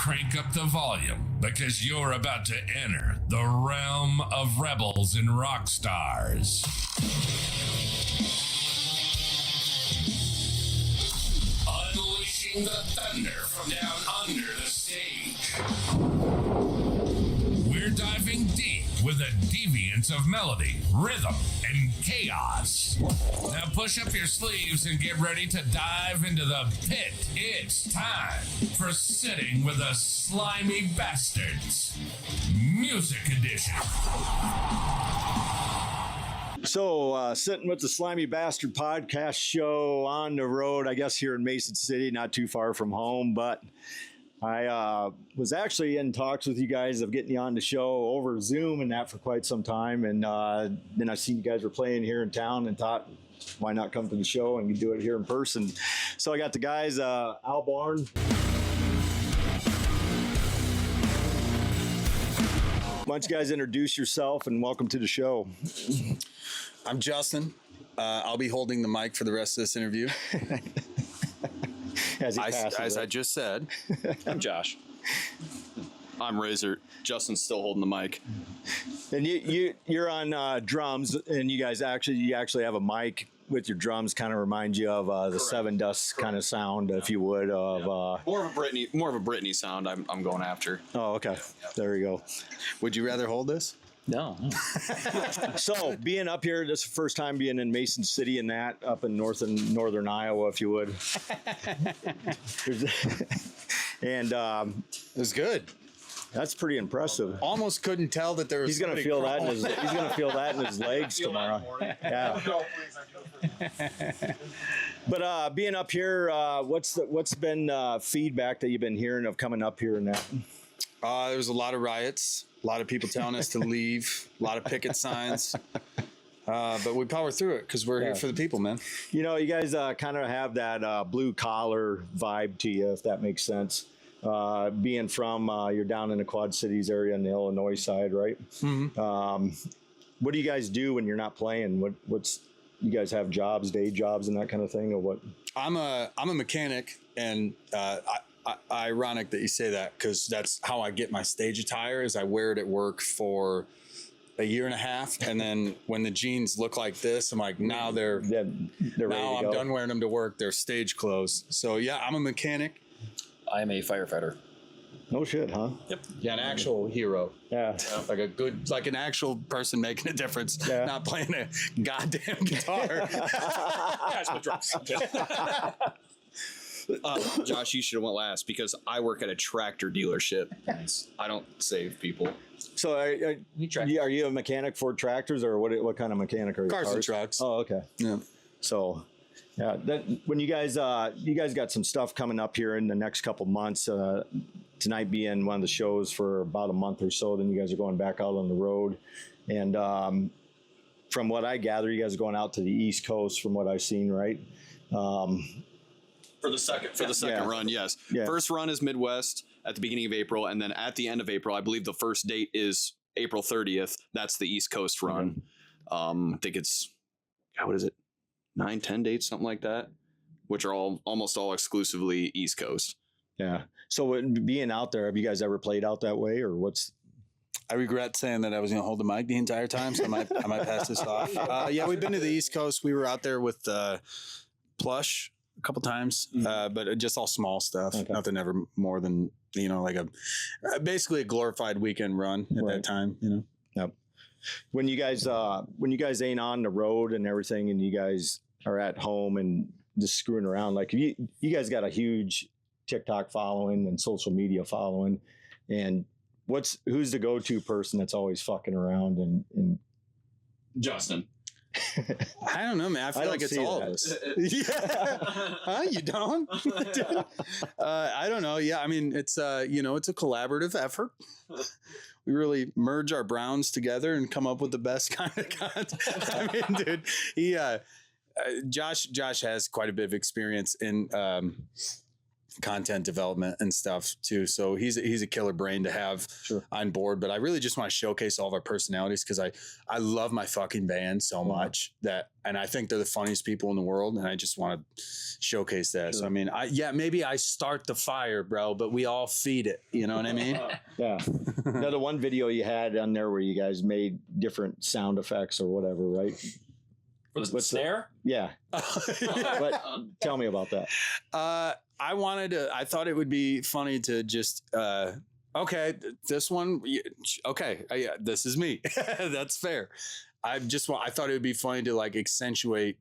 crank up the volume because you're about to enter the realm of rebels and rock stars. Unleashing the thunder from down under the stage. We're diving deep with a deviance of melody, rhythm, and chaos. Now push up your sleeves and get ready to dive into the pit. It's time for Sitting with the Slimy Bastards, Music Edition. So, Sitting with the Slimy Bastard podcast show on the road, I guess here in Mason City, not too far from home, but I was actually in talks with you guys of getting you on the show over Zoom and that for quite some time. And then I seen you guys were playing here in town and thought, why not come to the show and do it here in person? So I got the guys, ALBORN. Why don't you guys introduce yourself and welcome to the show? I'm Justin. I'll be holding the mic for the rest of this interview. As I just said. I'm Josh. I'm Razor. Justin's still holding the mic. And you're on drums, and you actually have a mic with your drums. Kind of reminds you of the Seven Dust kind of sound, if you would. Of more of a Britney sound. I'm going after. Oh, okay. There you go. Would you rather hold this? No. So being up here, this is the first time being in Mason City and that up in northern Iowa, if you would. And it was good. That's pretty impressive. Almost couldn't tell that there was. He's gonna feel that in his legs tomorrow. Yeah. But being up here, what's been feedback that you've been hearing of coming up here and that? There was a lot of riots, a lot of people telling us to leave, a lot of picket signs. But we power through it because we're here for the people, man. You know, you guys kind of have that blue collar vibe to you, if that makes sense. Being from, you're down in the Quad Cities area on the Illinois side, right? Mm-hmm. What do you guys do when you're not playing? You guys have jobs, day jobs and that kind of thing, or what? I'm a mechanic, and ironic that you say that because that's how I get my stage attire is I wear it at work for a year and a half, and then when the jeans look like this, I'm like, now they're ready to go. I'm done wearing them to work. They're stage clothes. So yeah, I'm a mechanic. I'm a firefighter. No shit, huh? Yep. Yeah, an actual hero. Yeah. Like an actual person making a difference, not playing a goddamn guitar. Guys with drums. Josh, you should have went last because I work at a tractor dealership. I don't save people. So are you a mechanic for tractors, or what kind of mechanic are you? Cars and trucks. Oh, okay. Yeah. So, yeah, when you guys got some stuff coming up here in the next couple months. Tonight being one of the shows for about a month or so, then you guys are going back out on the road, and from what I gather, you guys are going out to the East Coast. From what I've seen, right? For the second run, yes. Yeah. First run is Midwest at the beginning of April, and then at the end of April, I believe the first date is April 30th. That's the East Coast run. Mm-hmm. I think it's, what is it, 9-10 dates, something like that, which are almost all exclusively East Coast. Yeah. So being out there, have you guys ever played out that way, or what's? I regret saying that I was going to hold the mic the entire time, so I might pass this off. Yeah, we've been to the East Coast. We were out there with Plush a couple times, but just all small stuff. Okay. Nothing ever more than, like basically a glorified weekend run at that time, Yep. When you guys ain't on the road and everything, and you guys are at home and just screwing around, like you guys got a huge TikTok following and social media following, and who's the go-to person that's always fucking around and Justin. I don't know, man. I feel like it's all of us. Yeah. Huh? You don't? I don't know. Yeah. I mean, it's it's a collaborative effort. We really merge our browns together and come up with the best kind of content. I mean, dude, Josh has quite a bit of experience in content development and stuff too. So he's a killer brain to have on board. But I really just want to showcase all of our personalities because I love my fucking band so much and I think they're the funniest people in the world, and I just want to showcase that. So I mean, maybe I start the fire, bro, but we all feed it. You know what I mean? Yeah. Now, the one video you had on there where you guys made different sound effects or whatever, right? For the snare? Yeah. But tell me about that. I thought it would be funny to just, okay, this one, okay, this is me. That's fair. I thought it would be funny to like accentuate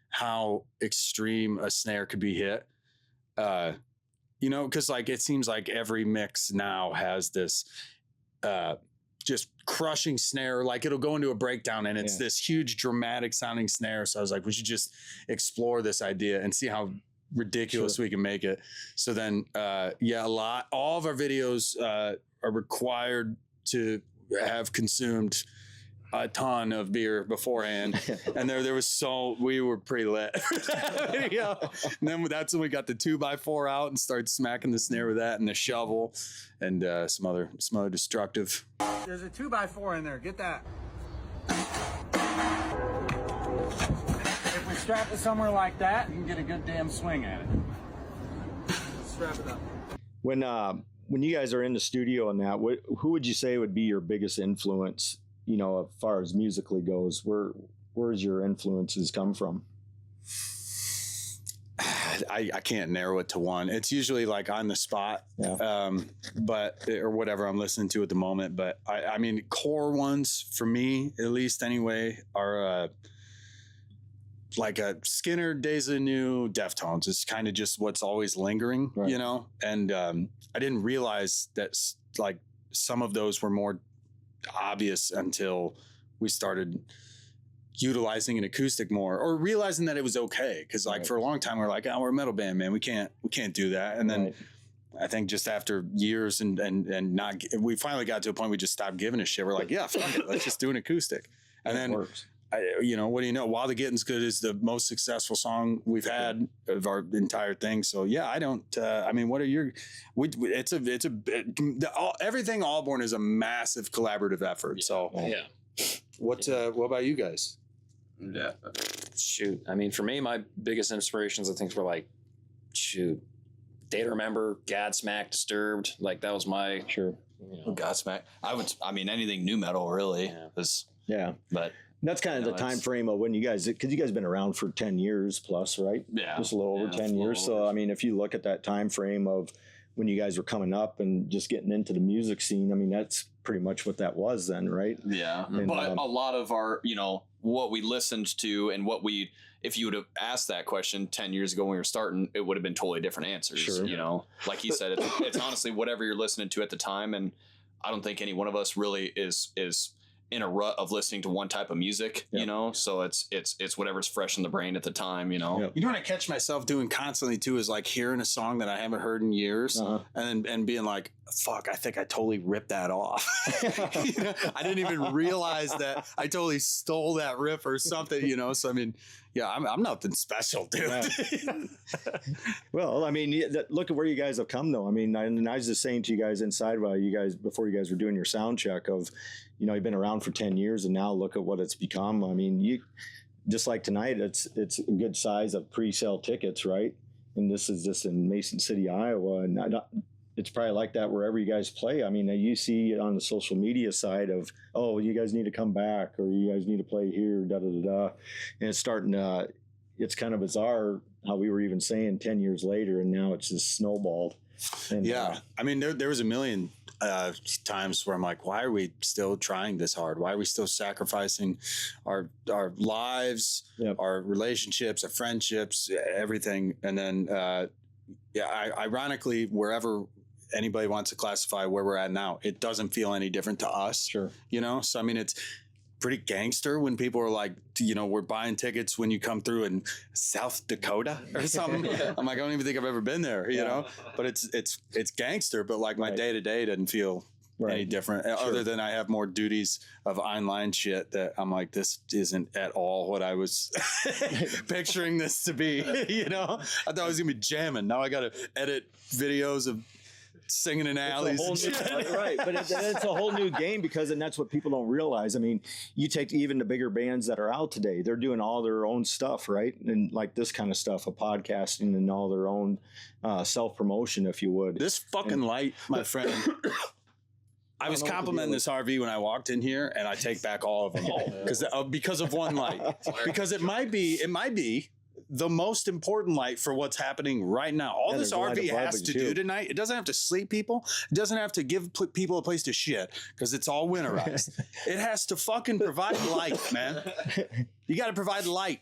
how extreme a snare could be hit. You know, because like it seems like every mix now has this just crushing snare. Like it'll go into a breakdown and it's this huge dramatic sounding snare. So I was like, we should just explore this idea and see how ridiculous we can make it. So then all of our videos are required to have consumed a ton of beer beforehand, and we were pretty lit. And then that's when we got the 2x4 out and started smacking the snare with that and the shovel and some other destructive. There's a 2x4 in there. Get that. If we strap it somewhere like that, you can get a good damn swing at it. Strap it up. When you guys are in the studio and that, who would you say would be your biggest influence? You know, as far as musically goes, where's your influences come from? I can't narrow it to one. It's usually like on the spot, or whatever I'm listening to at the moment. But I mean, core ones for me, at least anyway, are like a Skinner, Days of New, Deftones. It's kind of just what's always lingering, you know. And I didn't realize that like some of those were more obvious until we started utilizing an acoustic more, or realizing that it was okay. Cause like for a long time we're like, oh, we're a metal band, man. We can't do that. And then I think just after years and not, we finally got to a point we just stopped giving a shit. We're like, yeah, fuck it. Let's just do an acoustic. And then, what do you know? While the Getting's Good is the most successful song we've had of our entire thing. So yeah, I don't, I mean, what are your, everything ALBORN is a massive collaborative effort. So what about you guys? Yeah. Shoot. I mean, for me, my biggest inspirations, I think, were like, Day to Remember, Godsmack, Disturbed. Like that was my Godsmack. I mean, anything new metal really. But that's kind of the time frame of when you guys, because you guys been around for 10 years plus, right? Yeah. Just a little over 10 years. So, I mean, if you look at that time frame of when you guys were coming up and just getting into the music scene, I mean, that's pretty much what that was then, right? Yeah. And, but a lot of our, what we listened to and if you would have asked that question 10 years ago when we were starting, it would have been totally different answers. Sure. Like he said, it's honestly whatever you're listening to at the time. And I don't think any one of us really is in a rut of listening to one type of music, so it's whatever's fresh in the brain at the time, You know what I catch myself doing constantly too is like hearing a song that I haven't heard in years and being like, fuck, I think I totally ripped that off. I didn't even realize that I totally stole that riff or something, so I mean, I'm nothing special, dude. Well, I mean, look at where you guys have come though. I mean, and I was just saying to you guys inside while before you guys were doing your sound check of, you've been around for 10 years and now look at what it's become. I mean, you just like tonight, it's a good size of pre-sale tickets, right? And this is just in Mason City, Iowa. And it's probably like that wherever you guys play. I mean, you see it on the social media side of, oh, you guys need to come back or you guys need to play here, da-da-da-da. And it's starting to, it's kind of bizarre how we were even saying 10 years later and now it's just snowballed. And, I mean, there was a million times where I'm like, why are we still trying this hard? Why are we still sacrificing our lives, our relationships, our friendships, everything? And then, ironically, wherever anybody wants to classify where we're at now, it doesn't feel any different to us. Sure. So I mean, it's pretty gangster when people are like, we're buying tickets when you come through in South Dakota or something. I'm like, I don't even think I've ever been there, but it's gangster, but like my day to day doesn't feel any different, other than I have more duties of online shit that I'm like, this isn't at all what I was picturing this to be. You know, I thought I was gonna be jamming. Now I got to edit videos of singing in alleys. Right, but it's a whole new game and that's what people don't realize. I mean, you take even the bigger bands that are out today, they're doing all their own stuff, right? And like this kind of stuff, of podcasting and all their own self-promotion, if you would. This fucking light, my friend. I was complimenting this RV when I walked in here, and I take back all of them because of one light. Because it might be the most important light for what's happening right now. All this RV has to do tonight, it doesn't have to sleep people. It doesn't have to give people a place to shit because it's all winterized. It has to fucking provide light, man. You got to provide light.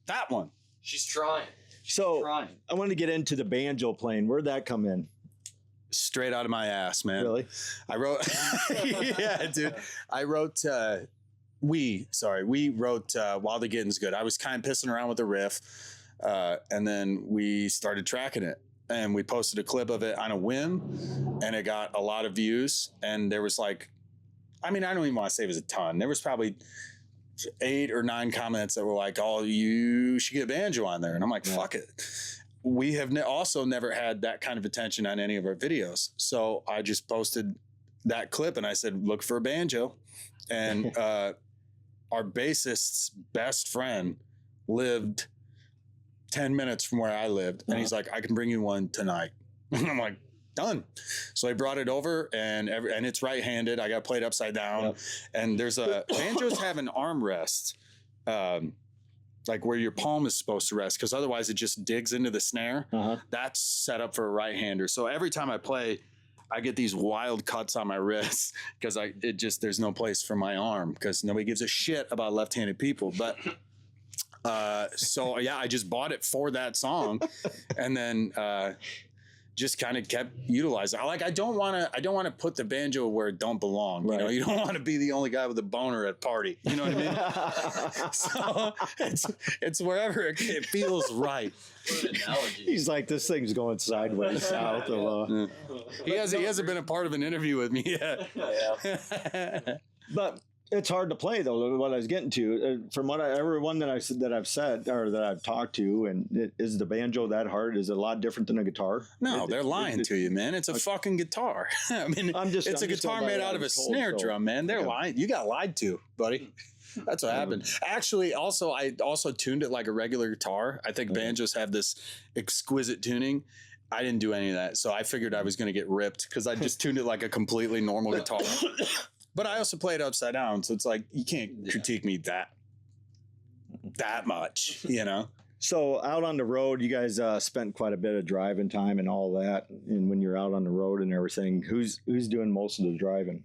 That one. She's trying. So I want to get into the banjo playing. Where'd that come in? Straight out of my ass, man. Really? I wrote, yeah, dude. I wrote, we wrote While the Getting's Good. I was kind of pissing around with the riff, and then we started tracking it, and we posted a clip of it on a whim, and it got a lot of views, and there was like, I mean, I don't even want to say it was a ton. There was probably 8 or 9 comments that were like, oh, you should get banjo on there. And I'm like, fuck it. We have also never had that kind of attention on any of our videos. So I just posted that clip and I said, look for a banjo. And our bassist's best friend lived 10 minutes from where I lived. And he's like, I can bring you one tonight. And I'm like, done. So I brought it over and it's right-handed. I got played upside down. And there's banjos have an armrest. Like where your palm is supposed to rest, because otherwise it just digs into the snare. That's set up for a right-hander. So every time I play, I get these wild cuts on my wrists because there's no place for my arm because nobody gives a shit about left-handed people. But so yeah, I just bought it for that song, and then just kind of kept utilizing. I don't want to put the banjo where it don't belong. Right. You know, you don't want to be the only guy with a boner at party. You know what I mean? So it's wherever it feels right. He's like, this thing's going sideways south. He hasn't been a part of an interview with me yet. But it's hard to play, though. What I was getting to, from everyone that I've said or that I've talked to, and is the banjo that hard? Is it a lot different than a guitar? No, they're lying to you, man. It's a fucking guitar. I mean, it's a guitar made out of a snare drum, man. They're lying. You got lied to, buddy. That's what happened. Actually, I also tuned it like a regular guitar. I think banjos have this exquisite tuning. I didn't do any of that, so I figured I was going to get ripped because I just tuned it like a completely normal guitar. But I also play it upside down, so it's like you can't critique me that much, you know? So out on the road, you guys spent quite a bit of driving time and all that. And when you're out on the road and everything, who's doing most of the driving?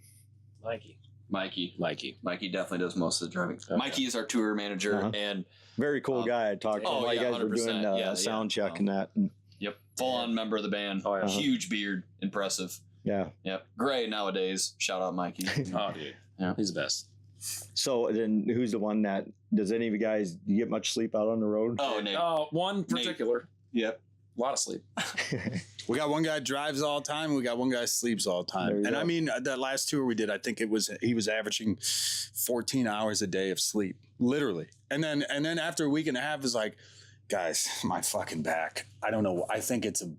Mikey definitely does most of the driving. Okay. Mikey is our tour manager and very cool guy. I talked to him while you guys were doing sound check and that. Yep, full on member of the band. Huge beard, impressive. Yeah. Yep. Gray nowadays. Shout out Mikey. Oh, dude. Yeah. He's the best. So then who's the one that, does any of you guys get much sleep out on the road? Oh, Nate. One particular. Nate. Yep. A lot of sleep. We got one guy drives all the time. We got one guy sleeps all the time. And I mean, that last tour we did, I think he was averaging 14 hours a day of sleep, literally. And then after a week and a half, is like, guys, my fucking back. I don't know. I think it's a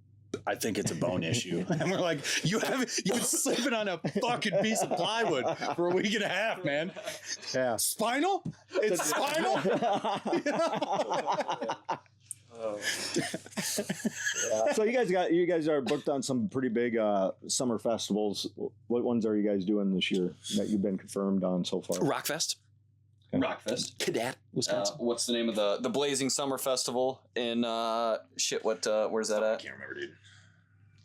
bone issue. And we're like, you've been sleeping on a fucking piece of plywood for a week and a half, man. Yeah. Spinal? It's spinal? So you guys are booked on some pretty big summer festivals. What ones are you guys doing this year that you've been confirmed on so far? Rockfest. Rockfest. Cadet, Wisconsin. What's the name of the Blazing Summer Festival in where's that at? I can't remember, dude.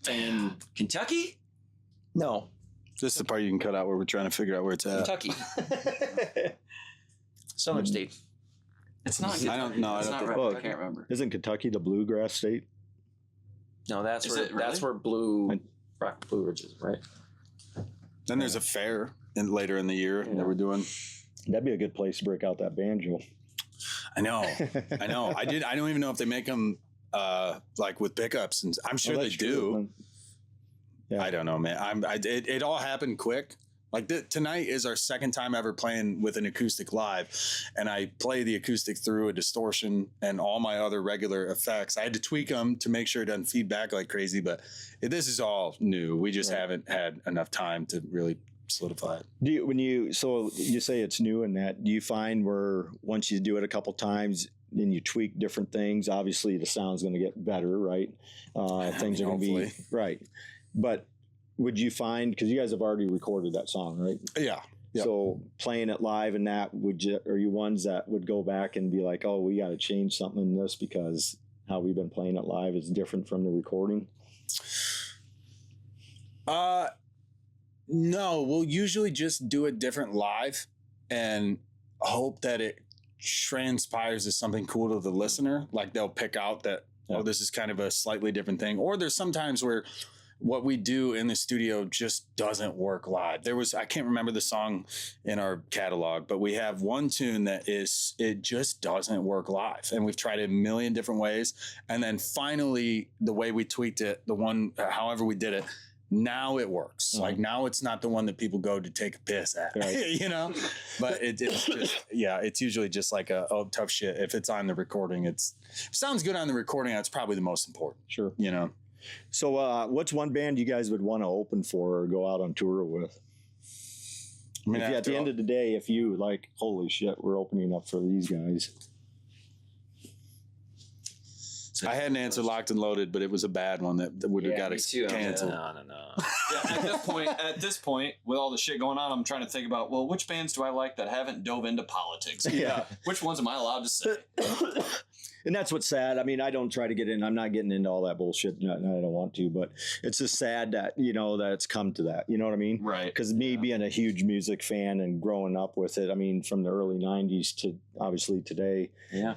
In Kentucky? No. This is the part you can cut out where we're trying to figure out where it's at. Kentucky. Southern state. It's not. I don't know. It's not right. I can't remember. Isn't Kentucky the bluegrass state? No, that's where Blue Ridge is, right? Then there's a fair later in the year that we're doing. That'd be a good place to break out that banjo. I know. I don't even know if they make them like with pickups, and I'm sure they do. Yeah. I don't know, man. It all happened quick. Like tonight is our second time ever playing with an acoustic live, and I play the acoustic through a distortion and all my other regular effects. I had to tweak them to make sure it doesn't feedback like crazy, but this is all new. We just haven't had enough time to really solidify it. So you say it's new in that, do you find where once you do it a couple times, then you tweak different things? Obviously, the sound's going to get better, right? Things are going to be right, but would you find, because you guys have already recorded that song, right? Yeah. Yep. So playing it live and that, are you ones that would go back and be like, oh, we got to change something in this because how we've been playing it live is different from the recording? No, we'll usually just do it different live and hope that it transpires as something cool to the listener. Like they'll pick out that, oh, this is kind of a slightly different thing. Or there's sometimes where what we do in the studio just doesn't work live. I can't remember the song in our catalog, but we have one tune it just doesn't work live. And we've tried it a million different ways. And then finally, the way we tweaked it, however we did it, now it works. Like now it's not the one that people go to take a piss at, right. But it's just, it's usually just like tough shit. If it's on the recording, if it sounds good on the recording, that's probably the most important. Sure. So what's one band you guys would want to open for or go out on tour with? I mean, at the end of the day, if you like, holy shit, we're opening up for these guys. I had an answer locked and loaded, but it was a bad one that would have got canceled. No. Yeah, at this point, with all the shit going on, I'm trying to think about, well, which bands do I like that haven't dove into politics? Yeah. Which ones am I allowed to say? And that's what's sad. I mean, I don't try to get in. I'm not getting into all that bullshit. I don't want to, but it's just sad that, that it's come to that. You know what I mean? Right. Because me being a huge music fan and growing up with it, I mean, from the early 90s to obviously today. Yeah.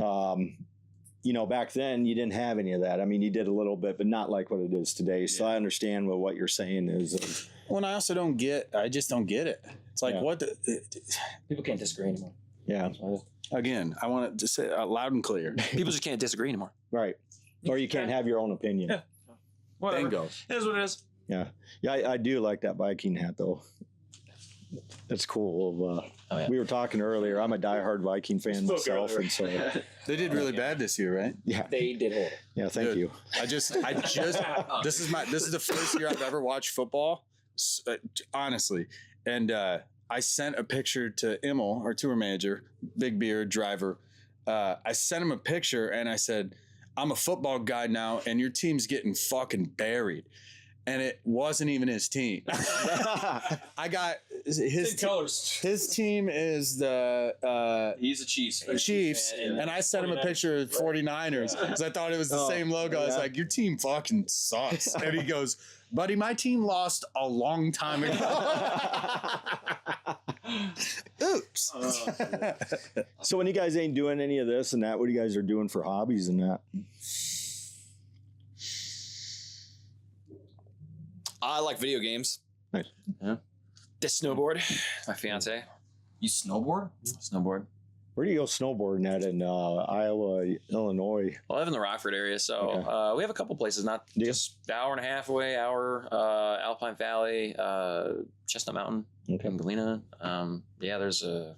Back then you didn't have any of that. I mean, you did a little bit, but not like what it is today. Yeah. So I understand what you're saying is. Well, and I also I just don't get it. It's like, people can't disagree anymore. Yeah. Again, I want to say it loud and clear. People just can't disagree anymore. Right. Or you can't have your own opinion. Yeah. Whatever. Bingo. It is what it is. Yeah. Yeah. I do like that Viking hat though. That's cool. We were talking earlier. I'm a diehard Viking fan myself, and so they did really bad this year, right? Yeah, they did horrible. Yeah, thank you. I just this is the first year I've ever watched football, honestly, and I sent a picture to Immel, our tour manager, big beard driver. I sent him a picture and I said, "I'm a football guy now, and your team's getting fucking buried." And it wasn't even his team. I got his colors. His team is the he's a Chiefs. And I sent him a picture of 49ers because I thought it was the same logo. I was like, your team fucking sucks. And he goes, buddy, my team lost a long time ago. Oops. So when you guys ain't doing any of this and that, what you guys are doing for hobbies and that? I like video games. Nice. Yeah. Just snowboard. My fiance. You snowboard? Snowboard. Where do you go snowboarding at in Iowa, Illinois? Well, I live in the Rockford area, so we have a couple places, not just an hour and a half away, Alpine Valley, Chestnut Mountain, Galena. There's a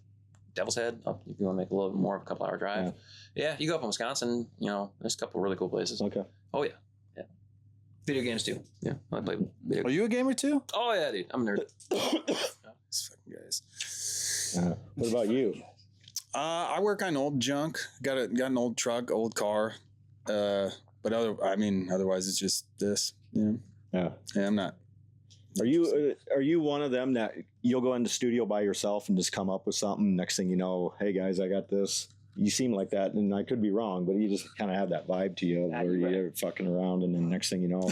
Devil's Head up if you want to make a little more of a couple-hour drive. Yeah, you go up in Wisconsin, there's a couple really cool places. Okay. Oh, yeah. Video games too. Yeah, I play video games. Are you a gamer too? Oh yeah, dude. I'm a nerd. These fucking guys. What about you? I work on old junk. Got an old truck, old car. But otherwise it's just this. Yeah, I'm not. Are you one of them that you'll go in the studio by yourself and just come up with something? Next thing you know, hey guys, I got this. You seem like that, and I could be wrong, but you just kind of have that vibe to you where you're fucking around, and then next thing you know.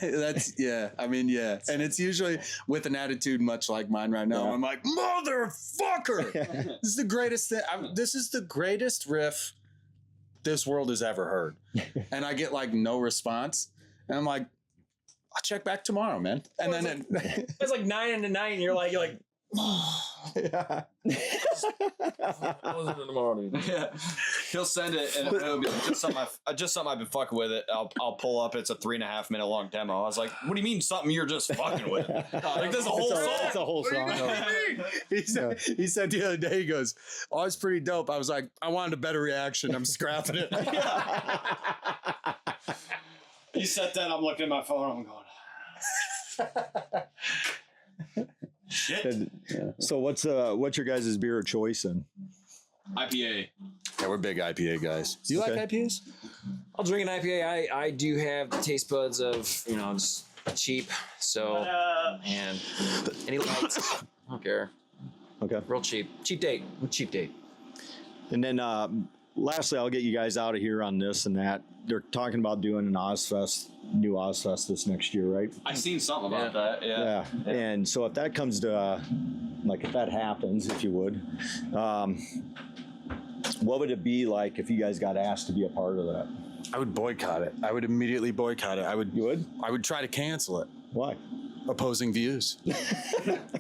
And it's usually with an attitude much like mine right now. Yeah. I'm like, motherfucker! This is the greatest thing. This is the greatest riff this world has ever heard. And I get like no response. And I'm like, I'll check back tomorrow, man. And it's like 9 into 9. You're like, yeah. I wasn't in the morning. Yeah. He'll send it, and it'll be like, just something I've been fucking with it. I'll pull up. It's a 3.5 minute long demo. I was like, what do you mean something you're just fucking with? Like there's a whole song. It's a whole song. He said the other day, he goes, "Oh, it's pretty dope." I was like, "I wanted a better reaction. I'm scrapping it." He said that. I'm looking at my phone. I'm going. Shit. So what's your guys' beer of choice then? IPA. Yeah, we're big IPA guys. Do you like IPAs? I'll drink an IPA. I do have the taste buds of, just cheap. So, and any lights, I don't care. Okay. Real cheap. Cheap date. Cheap date. And then lastly, I'll get you guys out of here on this and that. They're talking about doing an new Ozfest this next year, right? I seen something about that. Yeah. And so if that comes to, if that happens, if you would, what would it be like if you guys got asked to be a part of that? I would boycott it. I would immediately boycott it. You would? I would try to cancel it. Why? Opposing views.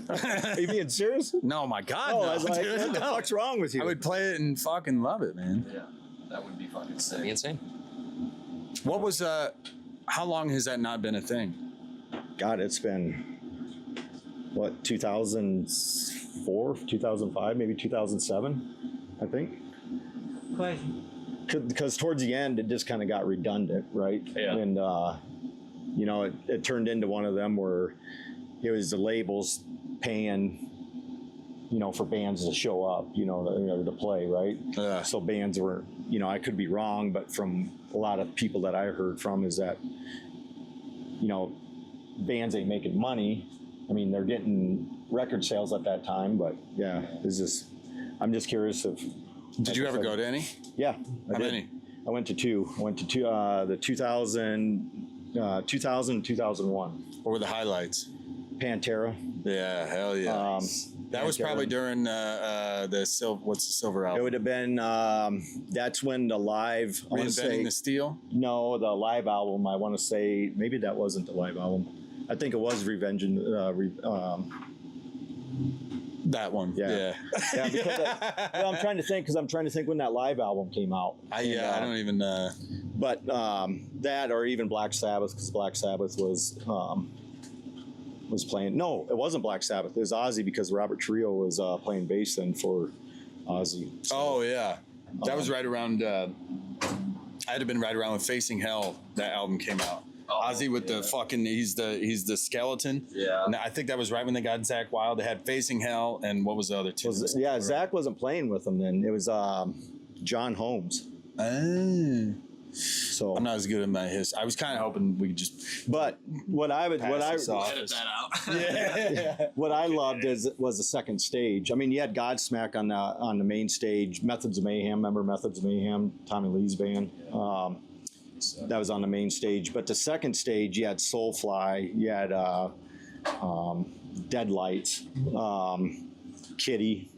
Are you being serious? No, my God, Oh, no. I was like, dude, what the fuck's wrong with you? I would play it and fucking love it, man. Yeah. That would be fucking sick. That'd be insane. What was how long has that not been a thing? God, it's been, 2004, 2005, maybe 2007, I think. Because towards the end, it just kind of got redundant, right? Yeah. And, it turned into one of them where it was the labels paying, for bands to show up, to play, right? Yeah. So bands were, I could be wrong, but from a lot of people that I heard from is that, bands ain't making money. I mean, they're getting record sales at that time, but yeah, I'm just curious if. Did you ever go to any? Yeah. How many? I went to two. The 2000 and 2001. What were the highlights? Pantera. Yeah, hell yeah. That was probably during what's the Silver It album? would have been, that's when the live, I want to say, Reinventing the Steel? no, the live album, I want to say, maybe that wasn't the live album. I think it was That one. Yeah. Yeah, because I'm trying to think when that live album came out. I don't even. But that or even Black Sabbath, because Black Sabbath was playing. No, it wasn't Black Sabbath. It was Ozzy because Robert Trio was playing bass then for Ozzy. So, Oh yeah, that was right around. I'd have been right around when Facing Hell. That album came out. Ozzy with the fucking he's the skeleton. Yeah. And I think that was right when they got Zakk Wylde. They had Facing Hell and what was the other two? Zach wasn't playing with them then. It was John Holmes. Oh. So I'm not as good at my history. I was kind of hoping we could just. But what I Edit that out. Yeah. what I loved was the second stage. I mean, you had Godsmack on the main stage. Methods of Mayhem, remember Methods of Mayhem, Tommy Lee's band. That was on the main stage. But the second stage, you had Soulfly, you had Deadlights, Kitty,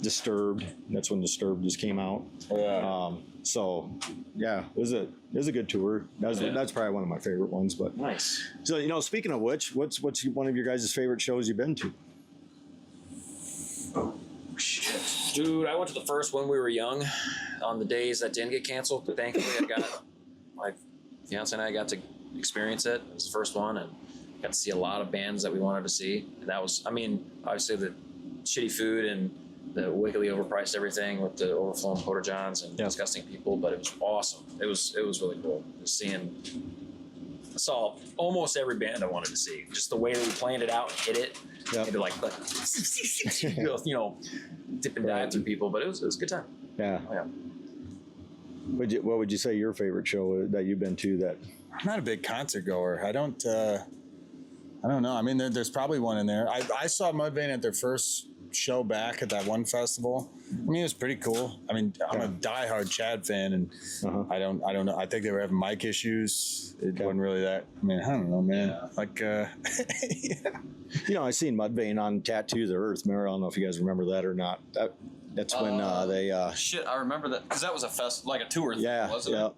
Disturbed. That's when Disturbed just came out. Yeah. So yeah, it was a good tour. That's probably one of my favorite ones. But Nice. so speaking of which, what's one of your guys' favorite shows you've been to? Shit. Dude, I went to the first one we were young on the days that didn't get canceled. But thankfully, my fiance and I got to experience it. It was the first one and got to see a lot of bands that we wanted to see. And that was, obviously the shitty food and the wickedly overpriced everything with the overflowing porta johns and disgusting people, but it was awesome. It was really cool. Just I saw almost every band I wanted to see. Just the way that we planned it out and hit it. Yep. Maybe like dip and dive through people, but it was a good time. Yeah. Oh, yeah. What would you say your favorite show that you've been to? That I'm not a big concert goer. I don't know. I mean, there's probably one in there. I saw Mudvayne at their first show back at that one festival. I mean, it was pretty cool. I mean, I'm a diehard Chad fan, and I don't know. I think they were having mic issues. It wasn't really that. I mean, I don't know, man. Yeah. Like, I seen Mudvayne on Tattoo the Earth. Remember, I don't know if you guys remember that or not. That's when they. Shit, I remember that because that was a tour thing, wasn't it?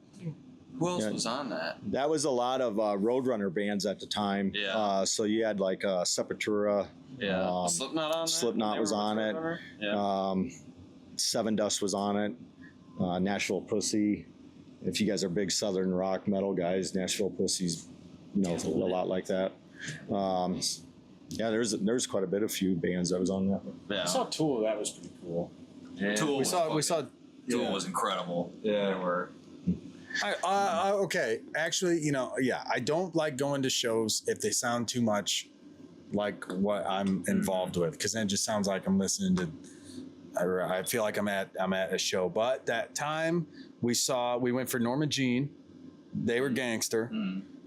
Who else was on that? That was a lot of Roadrunner bands at the time. Yeah. So you had like Sepultura. Yeah. Slipknot on that? Slipknot was on it. Yeah. Seven Dust was on it. Nashville Pussy. If you guys are big Southern rock metal guys, Nashville Pussy's, a lot like that. Yeah, there's quite a few bands that was on that. Yeah. I saw Tool. That was pretty cool. Yeah. We saw. Tool was incredible. Yeah. They were. Okay. Actually, I don't like going to shows if they sound too much like what I'm involved with, because then it just sounds like I'm listening to. I feel like I'm at a show. But that time we went for Norma Jean. They were gangster.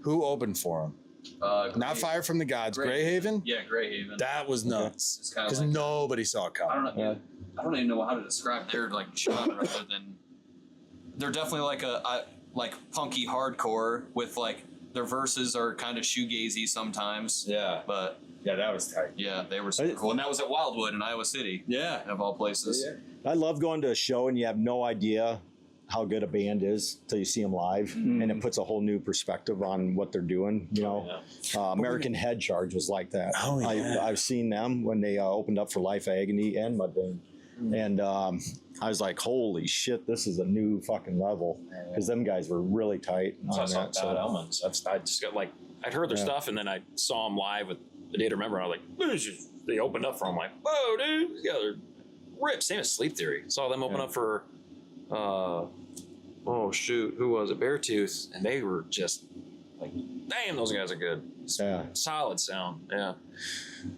Who opened for them? Not Fire from the Gods. Greyhaven? Yeah, Greyhaven. That was nuts. Because nobody saw it coming. I don't even know how to describe their like genre other than they're definitely like a like punky hardcore with like their verses are kind of shoegazy sometimes. Yeah. But yeah, that was tight. Yeah, they were super cool. And that was at Wildwood in Iowa City. Yeah. Of all places. I love going to a show and you have no idea how good a band is till you see them live, and it puts a whole new perspective on what they're doing. American Head Charge was like that. Oh, yeah. I've seen them when they opened up for Life Agony and Mudvayne, and I was like, holy shit, this is a new fucking level, because them guys were really tight on that. Bad Omens. I just got like, I'd heard their stuff, and then I saw them live with the Day to Remember, and I was like, they opened up for them. I'm like, whoa, dude, yeah, they're ripped. Same as Sleep Theory. Saw them open up for who was it? Beartooth, and they were just like, damn, those guys are good. Yeah. Solid sound. Yeah.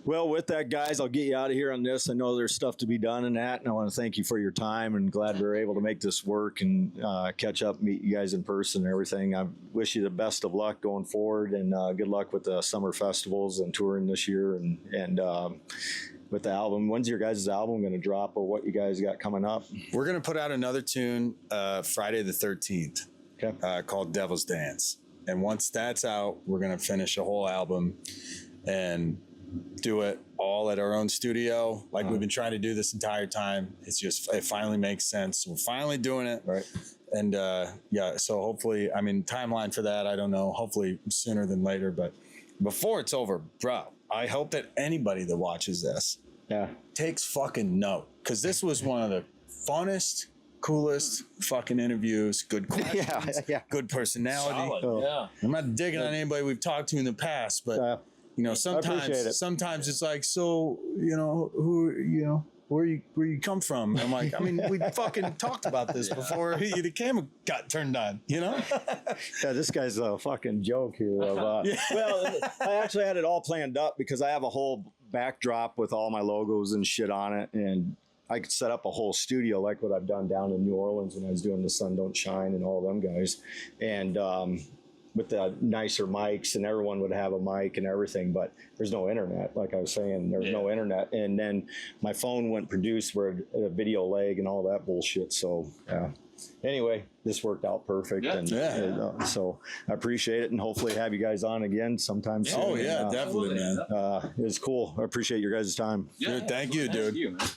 Well, with that, guys, I'll get you out of here on this. I know there's stuff to be done in that, and I want to thank you for your time, and glad we were able to make this work and catch up, meet you guys in person and everything. I wish you the best of luck going forward, and good luck with the summer festivals and touring this year, and with the album. When's your guys' album going to drop, or what you guys got coming up? We're going to put out another tune Friday the 13th called Devil's Dance. And once that's out, we're going to finish a whole album and do it all at our own studio like we've been trying to do this entire time. It finally makes sense. We're finally doing it. Right. And so hopefully, timeline for that, I don't know, hopefully sooner than later. But before it's over, bro, I hope that anybody that watches this takes fucking note, because this was one of the funnest, coolest fucking interviews. Good questions, good personality. Solid. I'm not digging on anybody we've talked to in the past, but sometimes it's like, so where you come from? I'm like, we fucking talked about this before the camera got turned on, Yeah, this guy's a fucking joke here. Well, I actually had it all planned up because I have a whole backdrop with all my logos and shit on it, and I could set up a whole studio like what I've done down in New Orleans when I was doing The Sun Don't Shine and all them guys, and with the nicer mics, and everyone would have a mic and everything, but there's no internet. Like I was saying, there's no internet. And then my phone wouldn't produce where a video lag and all that bullshit. So, anyway, this worked out perfect. So I appreciate it, and hopefully have you guys on again sometime soon. Oh, yeah, definitely, man. It was cool. I appreciate your guys' time. Dude, thank you, dude. Thank you, man.